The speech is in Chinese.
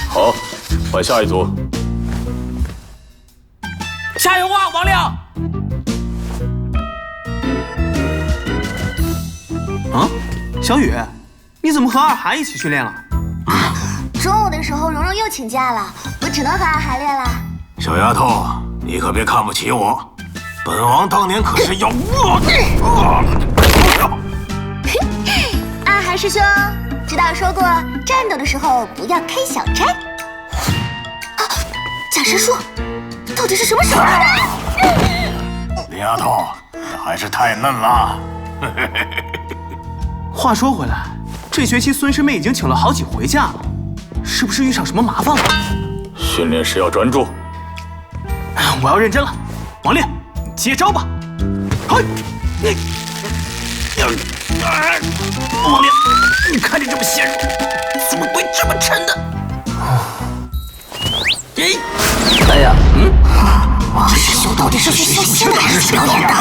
好，换下一组。加油啊，王亮！啊，小雨，你怎么和二涵一起训练了？中午的时候，蓉蓉又请假了，我只能和二涵练了。小丫头，你可别看不起我，本王当年可是要二涵师兄，知道说过战斗的时候不要开小差。啊，假师叔，到底是什么手段啊？林丫头，还是太嫩了。话说回来，这学期孙师妹已经请了好几回假了，是不是遇上什么麻烦了？训练时要专注。我要认真了，王烈，你接招吧！嘿，王烈，你看你这么纤弱，怎么会这么沉呢？哎呀，王师兄到底是学习新的还是表演的？